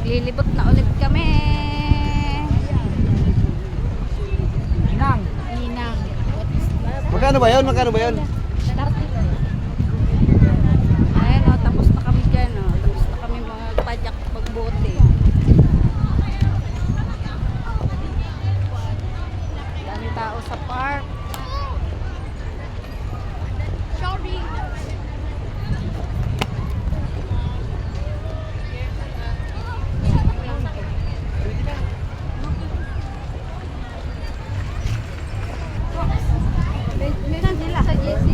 Maglilibot na ulit kami. Inang. Inang. Magkano ba yun? Magkano ba yun? Ayan o, tapos na kami dyan o. Tapos na kami mga padyak pagbote. Dami tao sa park. Sorry. Meron sila sa JC.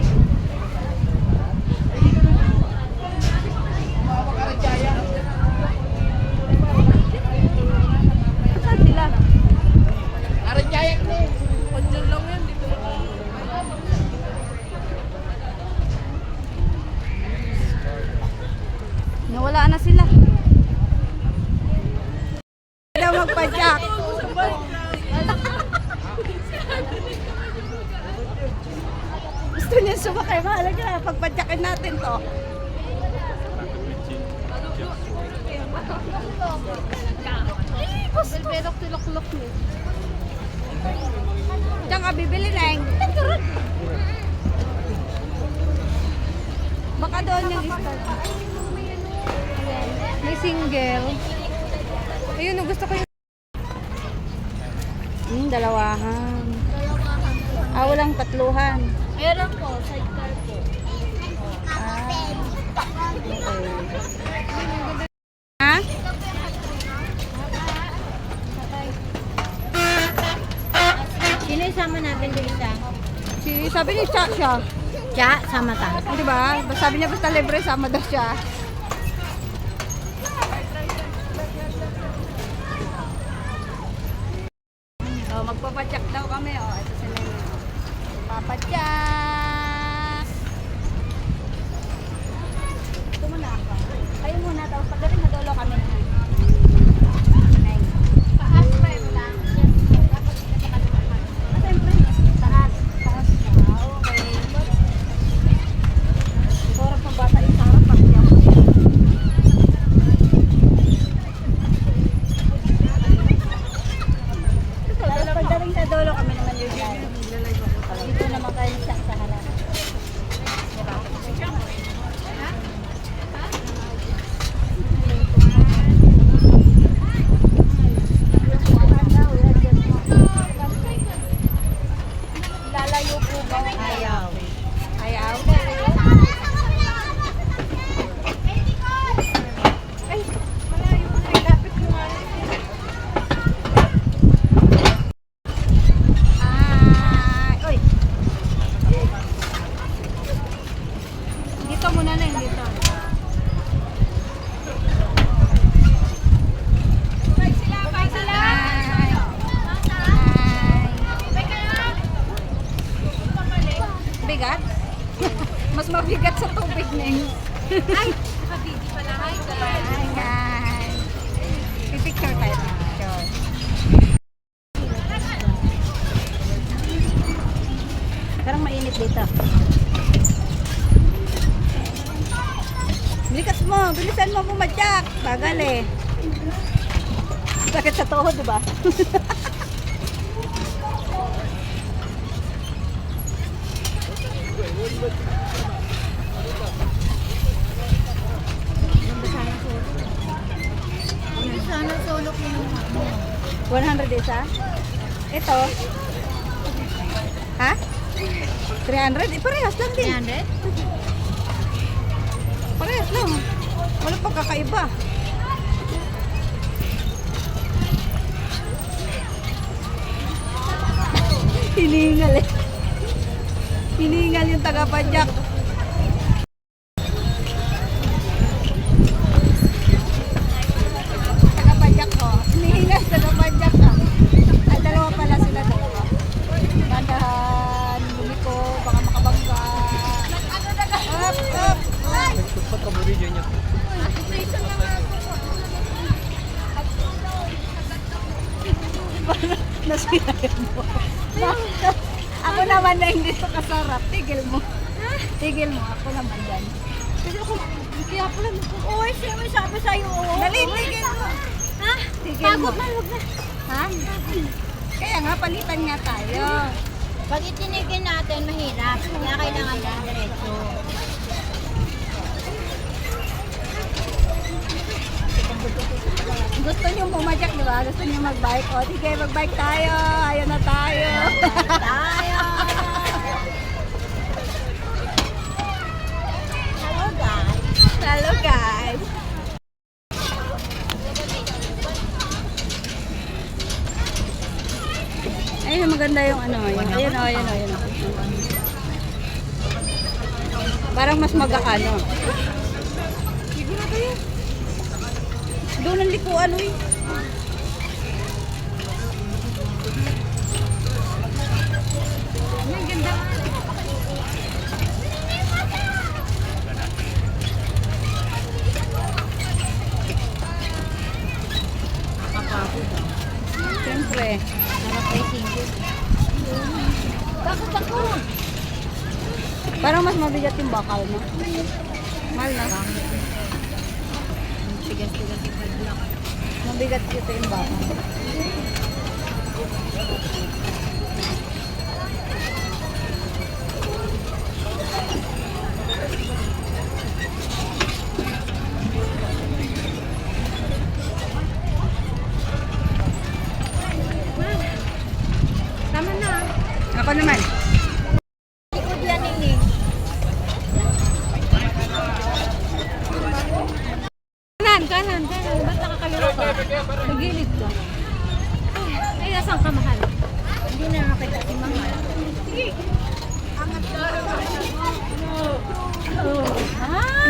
Saan sila? Narinjayak ni. Pandiyan lang yan. Dito lang. Nawala na sila. Daw magpadyak. Gusto niya sumakay. Mahalaga, pagpadyakin natin to. Pero tulok-tulok niya. Diyan ka bibili na yung... Baka doon yung start. May single. Ayun, gusto ko yung... dalawahan. Ah, walang tatluhan. Meron po, sidecar po. Okay. Ha? Sino isama natin doon isa? Sabi ni Cha siya. Cha, sama ta. Diba? Sabi niya basta libre, sama daw siya. Oh, magpapadyak daw kami. Oh, ito sila yung papadyak. Ito muna ako. Kayo muna. Tapos pagdating na dolo kami na. Taas pa yun lang. Siyempre, taas. Taas na. Okay. Sorang pang bata yung sarap. Pagdating ako. Pagdating sa dolo kami naman yung live. Dito naman kayo siya sa harap. Lalayo po ba? Ayaw. Ayaw. Ay, malayo po na. Lapit mo nga. Oy. Dito muna na yung dito. Bye sila, bye sila. Bigat? Mas mabigat sa tubig na yun. Ay! Nakabidi pala. Hi guys! Pipicture tayo. Picture. Parang mainit dito. Bilikas mo! Bilisan mo pumadyak! Bagal eh. Sakit sa tuhod, diba? Sana solo ko yung 100 isa? Ito? Ha? 300? Eh, parehas lang din. 300? Parehas lang. Wala pang kakaiba. Hiningal eh. Hiningal yung taga-padyak. Taga-padyak ko. Hinihingal taga-padyak ka. Ay, dalawa pala sila, dalawa. Dandahan, lumiko, baka makabangga. Up, up. Nasirayan mo. Ako naman na hindi ito kasarap. Tigil mo. Tigil mo. Ako naman yan. Kasi ako, kaya pala, oy, siya may sabi sa'yo, oh. Dali, tigil mo. Tigil Pagod mo. na, huwag na. Ha? Kaya nga, palitan nga tayo. Pag itinigin natin, mahirap. Kaya kailangan na diretso. Gusto niyo pumadyak, di ba? Gusto niyo mag-bike. O, sige, mag-bike tayo. Ayaw na tayo. Tayo! Hello, guys. Hello, guys. Ay, maganda yung ano. Ayun o, ayun o, ayun o. Parang mas mag-ano. Sige na kayo. Doon ang likuan, uy. Ang ganda. Siyempre. Naka-pricing ko. Bakit ako? Parang mas mabigat yung bakal, no? Mahal na. Tigas-tigas yung padlock. Mabigat dito yung bakal. Tama na. Ako naman. Likod yan, Ning. Kanan. Ba't nakakaliwa ka? Sa gilid ka. Ay, nasaan ka, mahal? Hindi na nakita si mahal.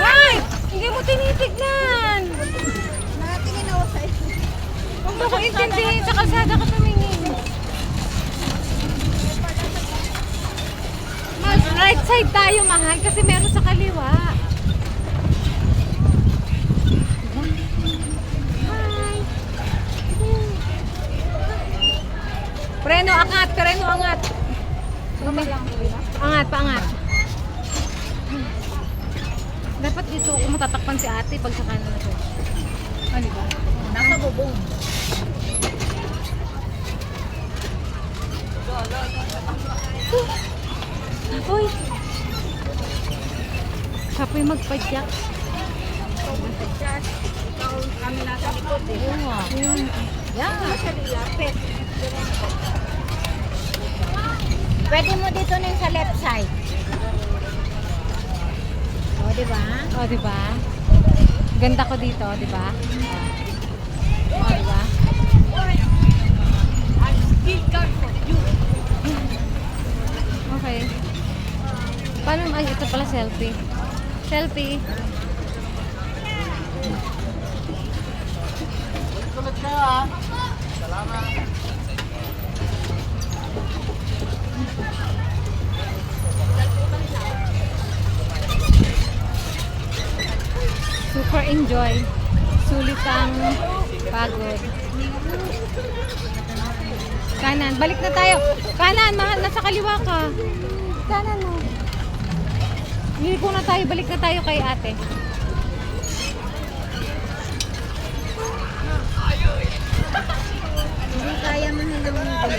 Ay! Hindi mo tinitignan! Nakatingin ako sa iyo. Huwag mo ko intindihin sa kalsada ka tumingin. Mas right side tayo, mahal, kasi meron sa kaliwa. Hi! Preno, angat! Preno, angat! Angat, paangat. Dapat dito kung matatakpan si ate pag sa kanan na siya. Ano ba? Nasa bubong. Uy! Kapoy magpadyak. Kami nasa likod eh. Oo nga. Yan. Siya dilapit. Pwede mo dito na sa left side. O, diba? O, diba? Ganda ko dito, diba? O, diba? Okay. Paano? Ay, ito pala selfie. Selfie. Sulit kayo ha. Salamat. Super enjoy. Sulit ang pagod. Kanan. Balik na tayo. Kanan, mahal. Nasa kaliwa ka. Kanan mo. Liliko na tayo. Balik na tayo kay ate. Hindi kaya mahilang mo gulo.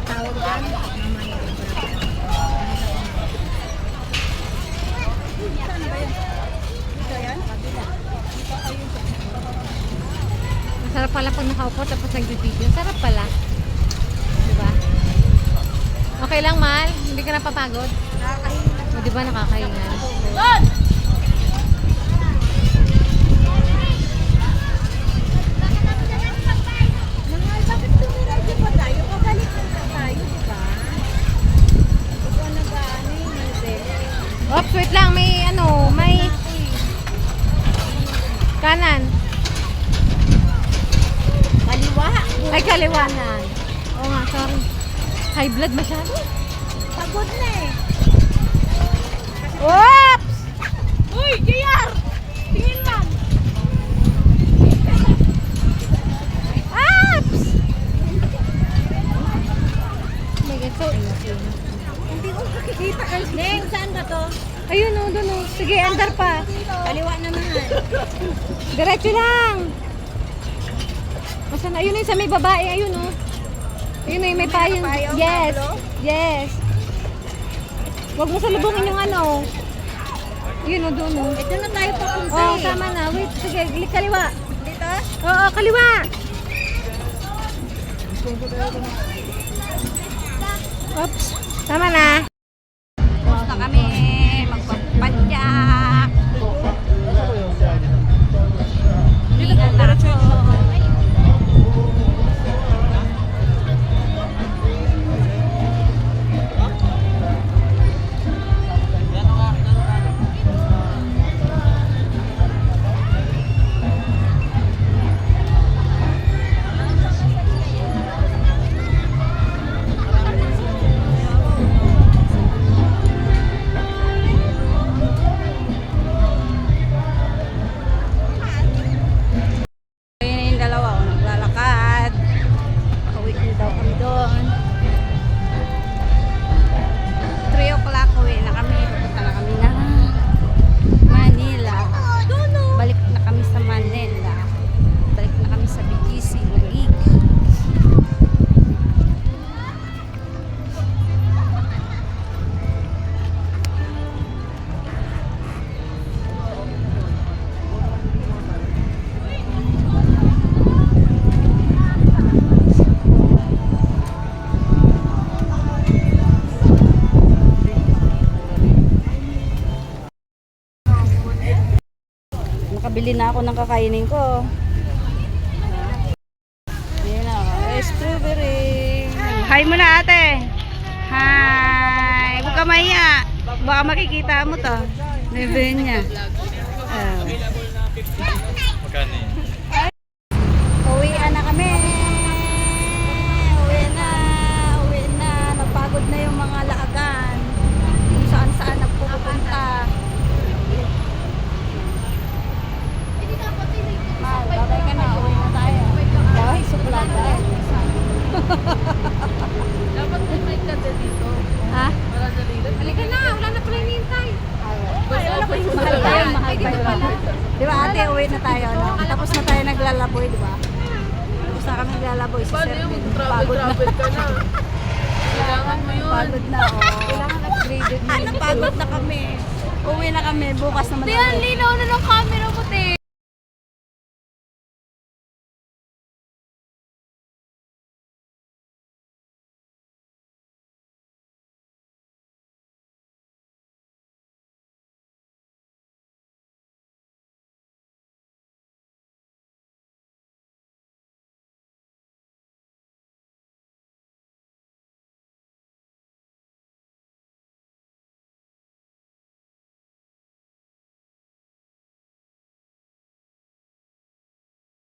Tawag dyan. Mamaya. Masarap pala pag nakaupo tapos nag-video. Sarap pala. Diba? Okay lang, mahal? Hindi ka napapagod? O, diba nakakahinga? Mahal, bakit tumiradyo pa tayo? Pabalik na tayo, diba? Ikaw na ba, ano yung model? Oops, wait lang. May kanan. Kaliwa. Ay, kaliwa. Oo nga, sorry. High blood masyado. Pagod na eh. Oops! Uy, JR! Tingin lang. Oops! Oh my God, so... Hindi ko Kita ka. Neng, saan ba to? Ayun o, doon o. Sige, andar pa. Kaliwa naman. Diretso lang. Basta na, ayun yung sa may babae, ayun o. Ayun o, may payong. Payong, Yes. Pablo? Yes. Huwag mo salubungin yung ano. Ayun o, doon o. Ito na tayo papunta Oo, eh. tama na. Wait, sige, kaliwa. Dito? Oo, kaliwa. Oops. Tama na. Tapos na kami. Magpapadyak. Ingat na ako. Ayun yung dalawa, oh, naglalakad. Uwi din daw kami doon. 3 o'clock uwi na kami. Pupunta na kami na Manila. Balik na kami sa Manila. Balik na kami sa BGC. Nagig. Nakabili na ako ng kakainin ko. Ayan na, strawberry. Hi muna ate. Hi. Huwag ka mahiya. Baka makikita mo to. Bebe niya. Oh. Uwian na kami. Uwi na. Uwi na. Napagod na yung mga laagan. Kung saan saan nagpupunta. Babay ka na, uwi na tayo. Dahil suplada. Dapat may kada dito. Ha? Para na dito. Halika na, wala na pala hinihintay. Mahal pa yun, mahal pa yun. Di ba ate, uwi na tayo, no? Tapos na tayo naglalaboy, di ba? Tapos na kami naglalaboy sa Paano yung Serpent. travel ka na? Kailangan mo yun. Pagod na, oh. Kailangan upgraded na. Napagod na kami. Uwi na kami, bukas naman. Linaw na ng camera mo, te.